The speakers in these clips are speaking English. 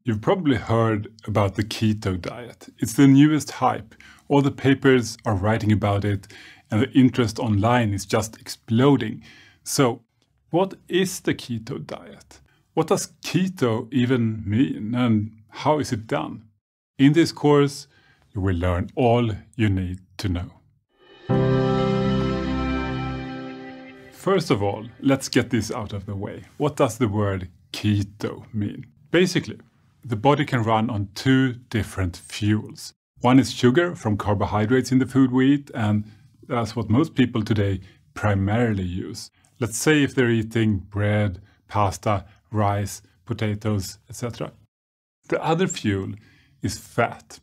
You've probably heard about the keto diet. It's the newest hype. All the papers are writing about it, and the interest online is just exploding. So, what is the keto diet? What does keto even mean, and how is it done? In this course, you will learn all you need to know. First of all, let's get this out of the way. What does the word keto mean? Basically, the body can run on two different fuels. One is sugar from carbohydrates in the food we eat, and that's what most people today primarily use. Let's say if they're eating bread, pasta, rice, potatoes, etc. The other fuel is fat.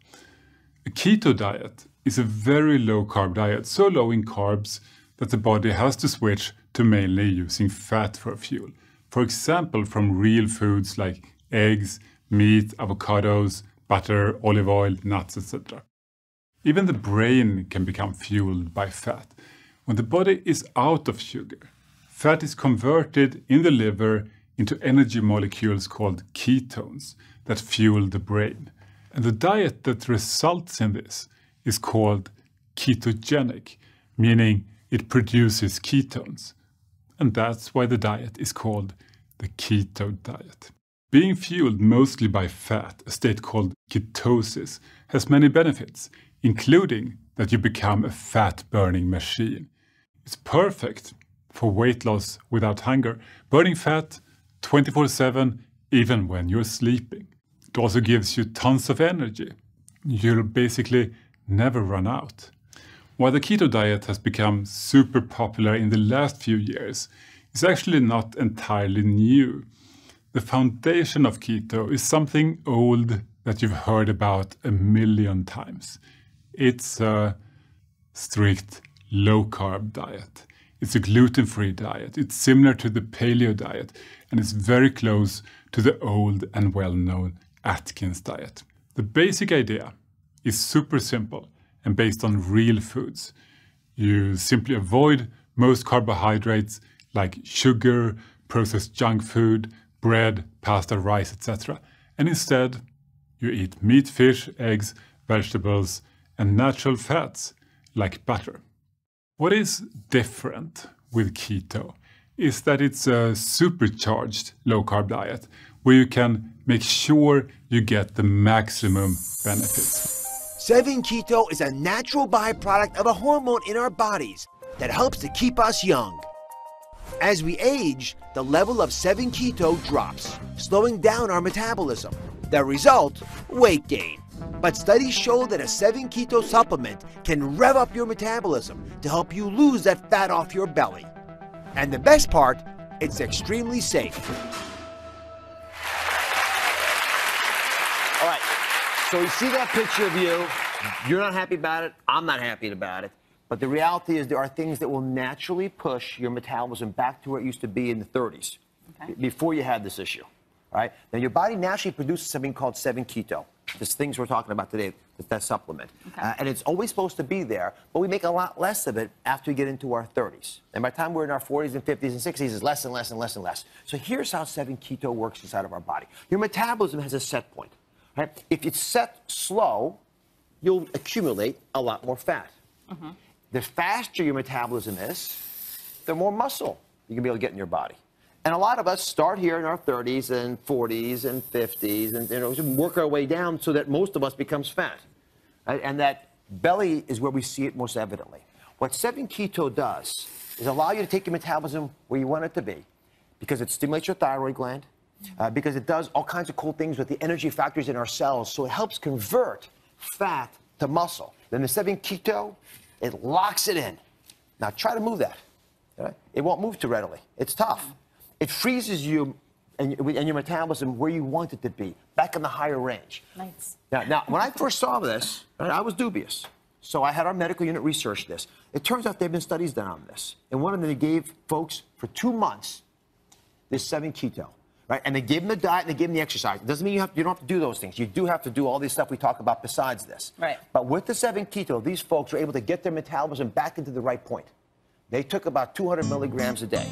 A keto diet is a very low carb diet, so low in carbs that the body has to switch to mainly using fat for fuel. For example, from real foods like eggs, meat, avocados, butter, olive oil, nuts, etc. Even the brain can become fueled by fat. When the body is out of sugar, fat is converted in the liver into energy molecules called ketones that fuel the brain. And the diet that results in this is called ketogenic, meaning it produces ketones. And that's why the diet is called the keto diet. Being fueled mostly by fat, a state called ketosis, has many benefits, including that you become a fat-burning machine. It's perfect for weight loss without hunger, burning fat 24/7 even when you're sleeping. It also gives you tons of energy. You'll basically never run out. While the keto diet has become super popular in the last few years, it's actually not entirely new. The foundation of keto is something old that you've heard about a million times. It's a strict low-carb diet. It's a gluten-free diet. It's similar to the paleo diet, and it's very close to the old and well-known Atkins diet. The basic idea is super simple and based on real foods. You simply avoid most carbohydrates like sugar, processed junk food, bread, pasta, rice, etc. And instead, you eat meat, fish, eggs, vegetables, and natural fats like butter. What is different with keto is that it's a supercharged low-carb diet where you can make sure you get the maximum benefits. 7-keto is a natural byproduct of a hormone in our bodies that helps to keep us young. As we age, the level of 7-keto drops, slowing down our metabolism. The result? Weight gain. But studies show that a 7-keto supplement can rev up your metabolism to help you lose that fat off your belly. And the best part, it's extremely safe. All right, so we see that picture of you. You're not happy about it. I'm not happy about it. But the reality is there are things that will naturally push your metabolism back to where it used to be in the 30s, before you had this issue. All right? Now, your body naturally produces something called 7-keto. This things we're talking about today, that supplement. And it's always supposed to be there, but we make a lot less of it after we get into our 30s. And by the time we're in our 40s and 50s and 60s, it's less and less and less and less. So here's how 7-keto works inside of our body. Your metabolism has a set point. Right? If it's set slow, you'll accumulate a lot more fat. The faster your metabolism is, the more muscle you can be able to get in your body. And a lot of us start here in our 30s and 40s and 50s and work our way down so that most of us becomes fat. Right? And that belly is where we see it most evidently. What 7-keto does is allow you to take your metabolism where you want it to be because it stimulates your thyroid gland, because it does all kinds of cool things with the energy factors in our cells, so it helps convert fat to muscle. Then the 7-keto, it locks it in. Now try to move that. Right? It won't move too readily. It's tough. It freezes you and your metabolism where you want it to be, back in the higher range. Nice. Now when I first saw this, right, I was dubious. So I had our medical unit research this. It turns out there have been studies done on this. And one of them, they gave folks for 2 months this 7-keto. Right? And they gave them the diet and they gave them the exercise. It doesn't mean you don't have to do those things. You do have to do all this stuff we talk about besides this. Right. But with the 7-keto, these folks were able to get their metabolism back into the right point. They took about 200 milligrams a day.